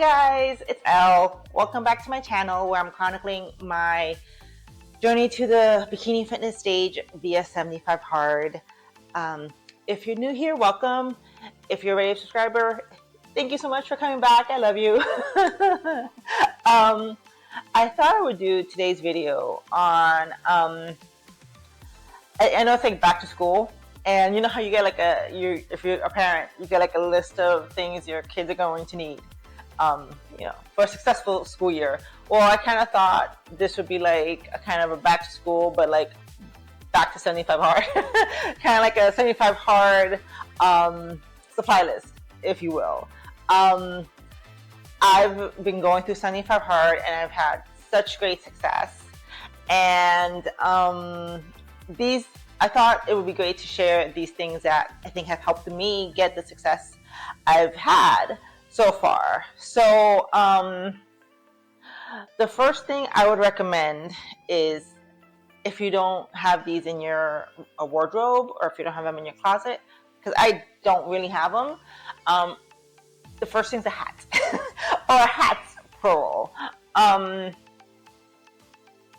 guys, it's Elle. Welcome back to my channel where I'm chronicling my journey to the bikini fitness stage via 75 Hard. If you're new here, welcome. If you're already a subscriber, thank you so much for coming back. I love you. I thought I would do today's video on, I know it's like back to school. And you know how you get like if you're a parent, you get like a list of things your kids are going to need, for a successful school year. Well, I kind of thought this would be like a kind of a back to school, but like back to 75 Hard, kind of like a 75 Hard supply list, if you will. I've been going through 75 Hard and I've had such great success. And I thought it would be great to share these things that I think have helped me get the success I've had so far. So the first thing I would recommend is, if you don't have these in your wardrobe, or if you don't have them in your closet, because I don't really have them, the first thing is a hat, or a hat's plural.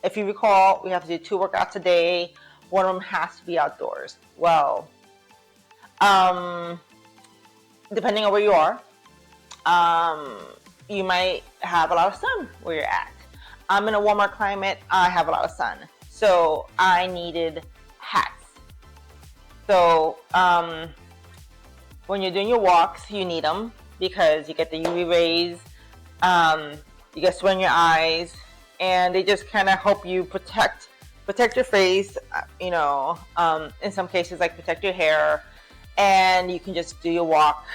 If you recall, we have to do 2 workouts a day. One of them has to be outdoors. Well, depending on where you are, you might have a lot of sun where you're at. I'm in a warmer climate. I have a lot of sun. So I needed hats. So when you're doing your walks, you need them because you get the UV rays, you get sweat in your eyes, and they just kind of help you protect your face, in some cases, like protect your hair, and you can just do your walk,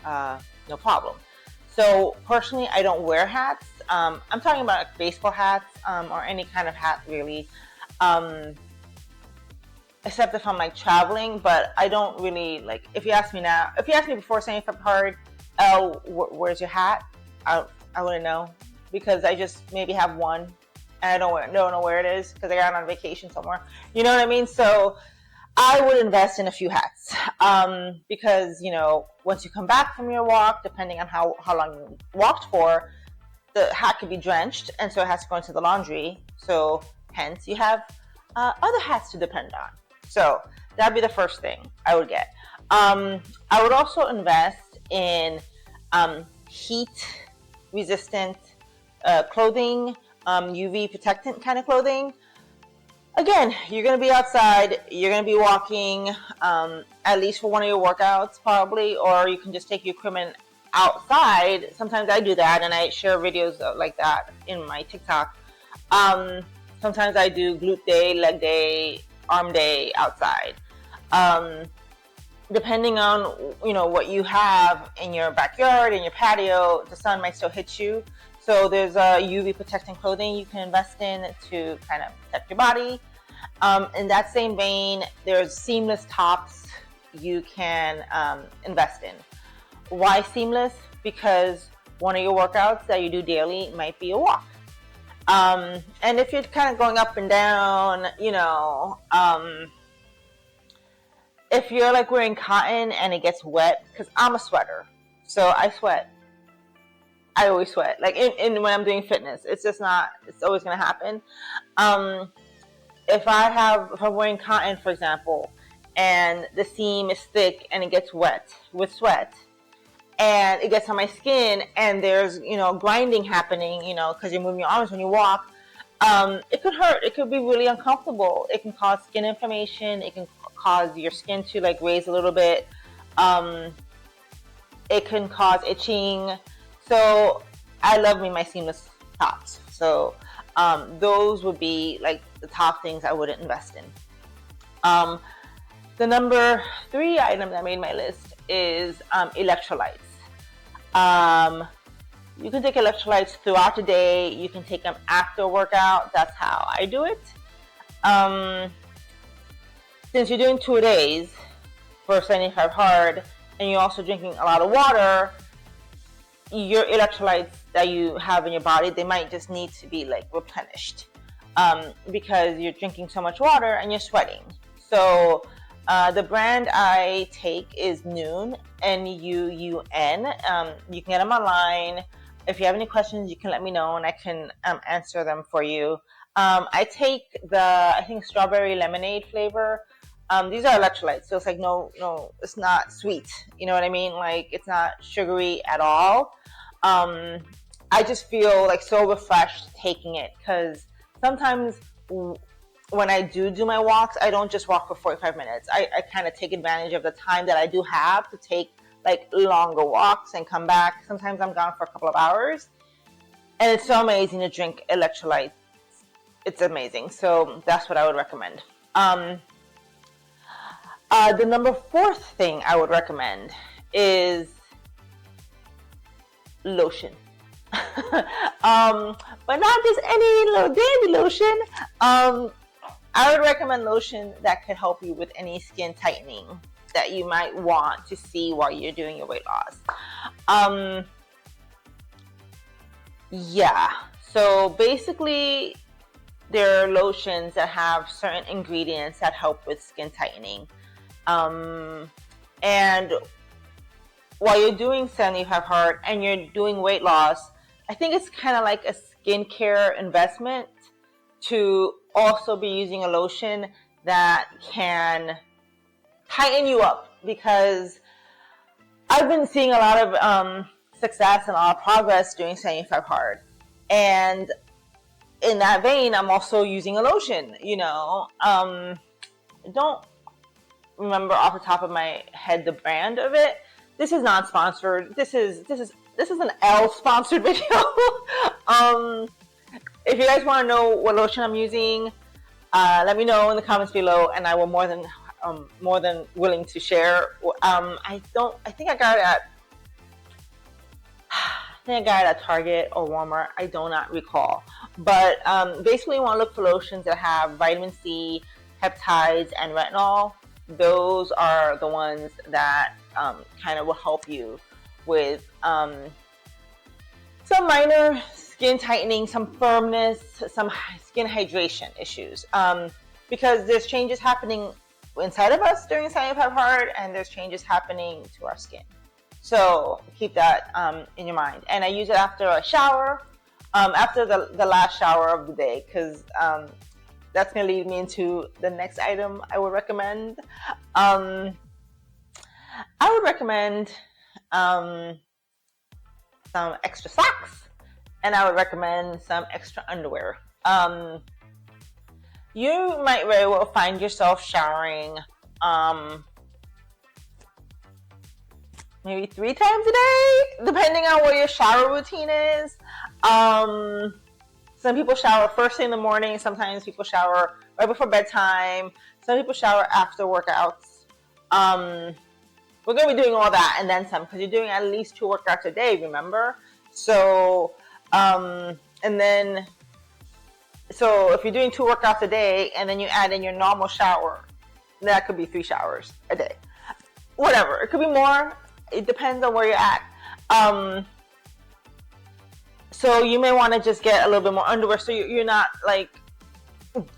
no problem. So personally, I don't wear hats. I'm talking about like baseball hats, or any kind of hat really, except if I'm like traveling, but I don't really like, if you ask me before 75 Hard, oh, where's your hat? I wouldn't know, because I just maybe have one. I don't know where it is because I got on vacation somewhere. You know what I mean? So I would invest in a few hats, because, once you come back from your walk, depending on how long you walked for, the hat could be drenched, and so it has to go into the laundry. So hence you have other hats to depend on. So that'd be the first thing I would get. I would also invest in heat resistant clothing, UV protectant kind of clothing. Again, you're going to be outside, you're going to be walking, at least for one of your workouts probably, or you can just take your equipment outside. Sometimes I do that, and I share videos like that in my TikTok. Sometimes I do glute day, leg day, arm day outside. Depending on what you have in your backyard, in your patio, the sun might still hit you. So there's a UV protecting clothing you can invest in to kind of protect your body. In that same vein, there's seamless tops you can invest in. Why seamless? Because one of your workouts that you do daily might be a walk. And if you're kind of going up and down, if you're like wearing cotton and it gets wet, because I'm a sweater, so I sweat. I always sweat, like when I'm doing fitness. It's always going to happen. If I'm wearing cotton, for example, and the seam is thick and it gets wet with sweat, and it gets on my skin, and there's, grinding happening, because you're moving your arms when you walk, it could hurt. It could be really uncomfortable. It can cause skin inflammation. It can cause your skin to like raise a little bit. It can cause itching. So I love my seamless tops. So those would be like the top things I wouldn't invest in. The number 3 item that made my list is electrolytes. You can take electrolytes throughout the day. You can take them after a workout. That's how I do it. Since you're doing 2 days for 75 Hard, and you're also drinking a lot of water, your electrolytes that you have in your body, they might just need to be like replenished, because you're drinking so much water and you're sweating. So the brand I take is Noon, N-U-U-N. You can get them online. If you have any questions, you can let me know and I can answer them for you. I take I think strawberry lemonade flavor. These are electrolytes, so it's like no, it's not sweet. You know what I mean? Like it's not sugary at all. I just feel like so refreshed taking it, because sometimes when I do my walks, I don't just walk for 45 minutes. I kind of take advantage of the time that I do have to take like longer walks and come back. Sometimes I'm gone for a couple of hours, and it's so amazing to drink electrolytes. It's amazing. So that's what I would recommend. The number 4th thing I would recommend is lotion. But not just any little dandy lotion. I would recommend lotion that could help you with any skin tightening that you might want to see while you're doing your weight loss. Yeah, so basically there are lotions that have certain ingredients that help with skin tightening. And while you're doing 75 hard and you're doing weight loss, I think it's kind of like a skincare investment to also be using a lotion that can tighten you up, because I've been seeing a lot of success and a lot of progress doing 75 hard. And in that vein, I'm also using a lotion, I don't remember off the top of my head the brand of it. This is not sponsored. This is an L sponsored video. If you guys want to know what lotion I'm using, let me know in the comments below, and I will more than willing to share. I think I got it at Target or Walmart. I do not recall. But basically, you want to look for lotions that have vitamin C, peptides, and retinol. Those are the ones that kind of will help you with some minor skin tightening, some firmness, some skin hydration issues. Because there's changes happening inside of us during 75 hard, and there's changes happening to our skin. So keep that in your mind. And I use it after a shower, after the last shower of the day, because that's going to lead me into the next item I would recommend. I would recommend some extra socks, and I would recommend some extra underwear. You might very well find yourself showering maybe 3 times a day, depending on what your shower routine is. Some people shower first thing in the morning. Sometimes people shower right before bedtime. Some people shower after workouts. We're going to be doing all that and then some, because you're doing at least 2 workouts a day, remember? So if you're doing 2 workouts a day and then you add in your normal shower, that could be 3 showers a day. Whatever. It could be more. It depends on where you're at. So you may want to just get a little bit more underwear, so you're not like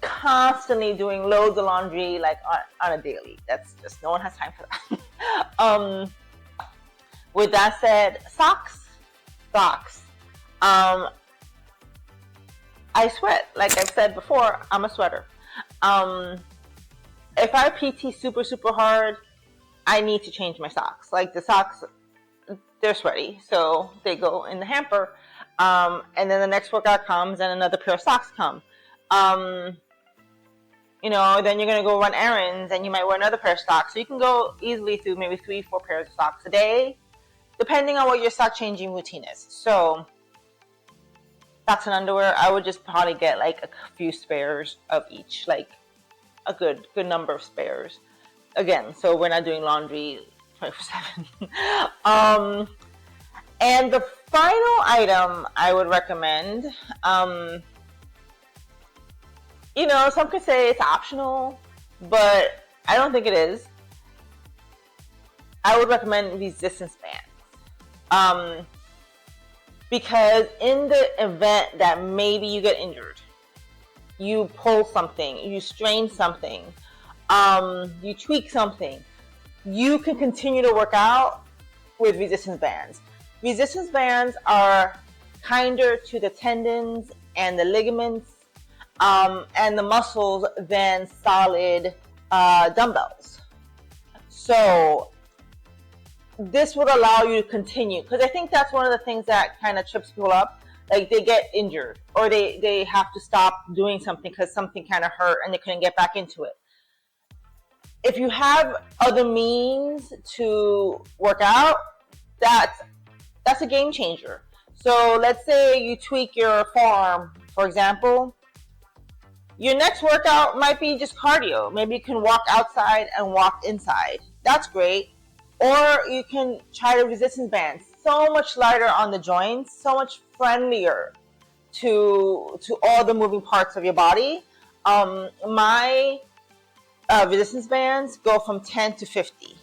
constantly doing loads of laundry like on a daily. That's just, no one has time for that. With that said, socks. I sweat. Like I've said before, I'm a sweater. If I PT super hard, I need to change my socks. Like the socks, they're sweaty, so they go in the hamper. And then the next workout comes and another pair of socks come. Then you're going to go run errands and you might wear another pair of socks. So you can go easily through maybe 3-4 pairs of socks a day, depending on what your sock changing routine is. So socks and underwear, I would just probably get like a few spares of each, like a good number of spares. Again, so we're not doing laundry 24/7. And the final item I would recommend, some could say it's optional, but I don't think it is. I would recommend resistance bands. Because in the event that maybe you get injured, you pull something, you strain something, you tweak something, you can continue to work out with resistance bands. Resistance bands are kinder to the tendons and the ligaments and the muscles than solid dumbbells. So this would allow you to continue, because I think that's one of the things that kind of trips people up. Like they get injured or they have to stop doing something because something kind of hurt and they couldn't get back into it. If you have other means to work out, that's a game changer. So let's say you tweak your forearm, for example. Your next workout might be just cardio. Maybe you can walk outside and walk inside. That's great. Or you can try the resistance bands. So much lighter on the joints, so much friendlier to all the moving parts of your body. My resistance bands go from 10 to 50.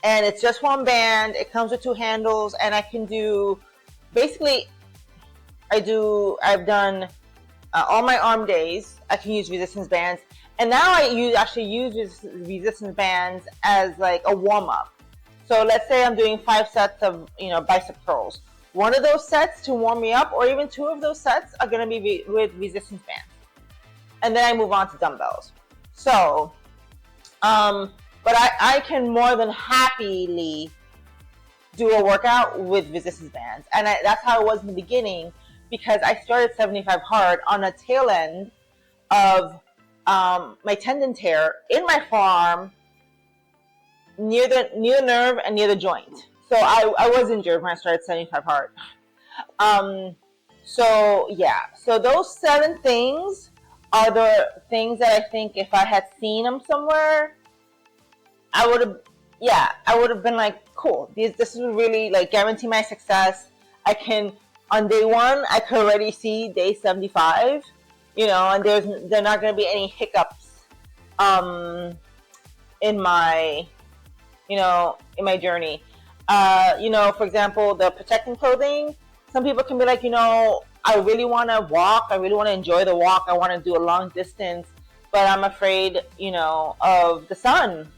And it's just one band. It comes with 2 handles, and I can do, basically, I've done all my arm days. I can use resistance bands. And now I actually use resistance bands as like a warm-up. So let's say I'm doing 5 sets of, bicep curls. One of those sets to warm me up, or even 2 of those sets are going to be with resistance bands. And then I move on to dumbbells. So, but I can more than happily do a workout with resistance bands. And that's how it was in the beginning, because I started 75 hard on the tail end of my tendon tear in my forearm, near the nerve and near the joint. So I was injured when I started 75 hard. So yeah, so those 7 things are the things that I think if I had seen them somewhere, I would have been like, cool, this is really like guarantee my success. I can, on day 1, I could already see day 75, and there not going to be any hiccups in my journey. For example, the protecting clothing, some people can be like, I really want to walk. I really want to enjoy the walk. I want to do a long distance, but I'm afraid, of the sun,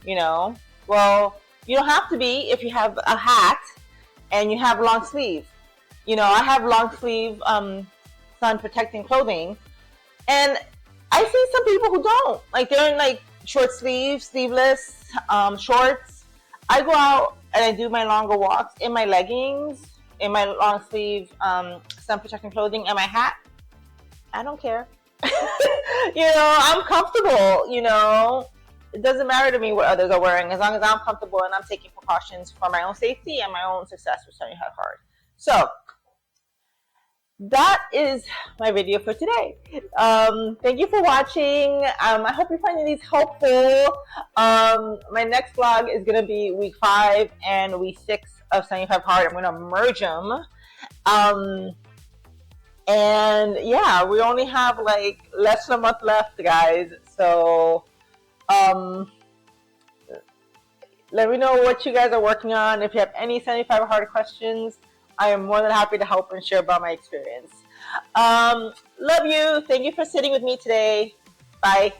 Well, you don't have to be if you have a hat and you have long sleeve. I have long sleeve sun protecting clothing, and I see some people who don't. Like they're in like short sleeves, sleeveless shorts. I go out and I do my longer walks in my leggings, in my long sleeve sun protecting clothing, and my hat. I don't care. I'm comfortable, It doesn't matter to me what others are wearing, as long as I'm comfortable and I'm taking precautions for my own safety and my own success with studying hard. So that is my video for today. Thank you for watching. I hope you're finding these helpful. My next vlog is going to be week 5 and week 6 of 75 hard. I'm going to merge them. And yeah, we only have like less than a month left, guys. So let me know what you guys are working on. If you have any 75 hard questions, I am more than happy to help and share about my experience. Love you. Thank you for sitting with me today. Bye.